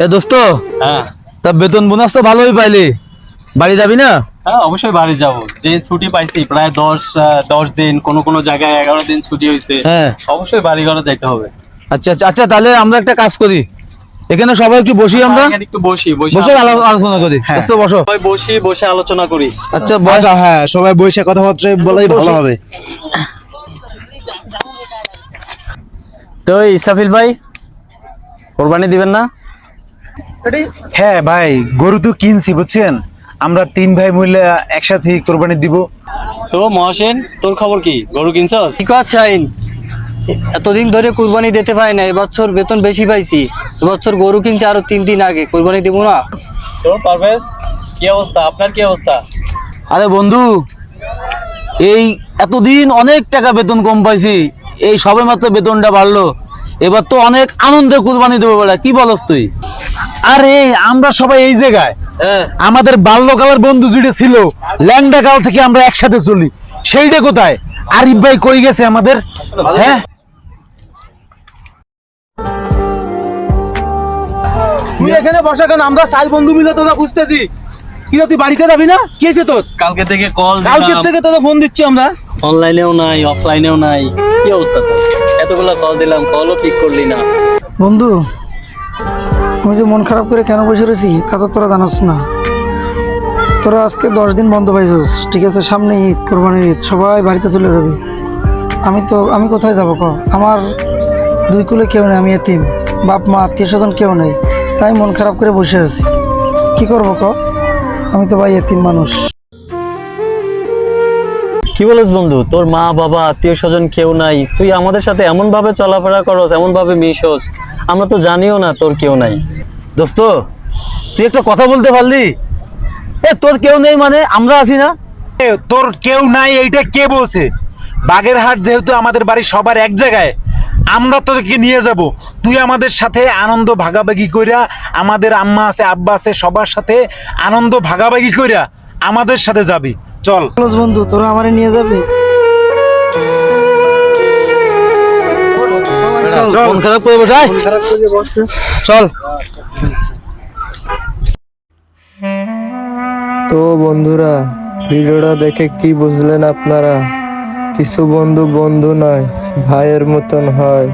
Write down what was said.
এ দোস্ত, হ্যাঁ তা বেতন বোনাস তো ভালোই পাইলি, বাড়ি যাবি না? হ্যাঁ অবশ্যই বাড়ি যাব। যে ছুটি পাইছি প্রায় 10 দিন, কোনো জায়গায় 11 দিন ছুটি হয়েছে। হ্যাঁ। অবশ্যই বাড়ি ঘরে যাইতে হবে। আচ্ছা আচ্ছা আচ্ছা, তাহলে আমরা একটা কাজ করি, এখানে সবাই একটু বসি, আমরা এখানে একটু বসে বসে আলোচনা করি। দোস্ত বসো। সবাই বসে আলোচনা করি। আচ্ছা আচ্ছা হ্যাঁ, সবাই বসে কথাবার্তা বলাই ভালো হবে। তো ইসরাফিল ভাই, কোরবানি দিবেন না? হ্যাঁ ভাই, গরু তো কিনছি বুঝছেন, আমরা 3 ভাই মিলে একসাথে কোরবানি দিব। তো মহাসেন, তোর খবর কি? গরু কিনছস? ঠিক আছে শাহিন, এতদিন ধরে কুরবানি দিতে পারি না, এবছর বেতন বেশি পাইছি, এবছর গরু কিনছি আরো 3 দিন আগে, কুরবানি দিব না। তো পারভেজ, কি অবস্থা? আপনার কি অবস্থা? আরে বন্ধু, এই এতদিন অনেক টাকা বেতন কম পাইছি, এই সবে মাত্র বেতনটা বাড়লো, এবার তো অনেক আনন্দে কুরবানি দেবো বেড়া, কি বলস তুই? আরে আমরা সবাই এই জায়গায়, আমাদের বাল্যকালের বন্ধু যেটা ছিল, ল্যাংডা কাল থেকে আমরা একসাথে চলি, সেইটা কোথায়? আরিফ ভাই কই গেছে আমাদের? হ্যাঁ, তুই এখানে বসা কেন? আমরা 4 বন্ধু মিলে তোরা বুঝতেছি, কি রে, তুই বাড়িতে যাবি না? কি হয়েছে তোর? কালকে থেকে কল কালকে থেকে তোরা ফোন দিচ্ছি আমরা, অনলাইনেও নাই, অফলাইনেও নাই। কি অবস্থা তোর? এতগুলো কল দিলাম, কলও পিক করলি না। বন্ধু, আমি যে মন খারাপ করে কেন বসে রয়েছি তা তো তোরা জানাস না। তোরা আজকে 10 দিন বন্ধ পাইছিস, ঠিক আছে, সামনে ঈদ, কোরবানির ঈদ, সবাই বাড়িতে চলে যাবে। আমি কোথায় যাবো ক? আমার 2 কুলে কেউ নেই, আমি এতিম, বাপ মা আত্মীয় স্বজন কেউ নেই, তাই মন খারাপ করে বসে আছি। কি করবো ক? আমি তো ভাই এতিম মানুষ। কি বলিস বন্ধু, তোর মা বাবা আত্মীয় স্বজন কেউ নাই, তুই আমাদের সাথে এমন ভাবে চলাফেরা করস, এমন ভাবে মিশোস, আমরা তো জানিও না তোর কেউ নাই। দোস্ত তুই একটা কথা বলতে পারলি? এ তোর কেউ নেই মানে আমরা আছি না? তোর কেউ নাই এইটা কে বলছে? বাগেরহাট যেহেতু আমাদের বাড়ি সবার এক জায়গায়, আমরা তোদেরকে নিয়ে যাব, তুই আমাদের সাথে আনন্দ ভাগাভাগি কইরা, আমাদের আম্মা আছে আব্বা আছে সবার সাথে আনন্দ ভাগাভাগি কইরা আমাদের সাথে যাবি, চল। বন্ধু, তোরা আমারে নিয়ে যাবি? মন খারাপ করে বসাই, চল। তো বন্ধুরা, ভিডিওটা দেখে কি বুঝলেন আপনারা? কিছু বন্ধু বন্ধু নয়, ভাইয়ের মতন হয়।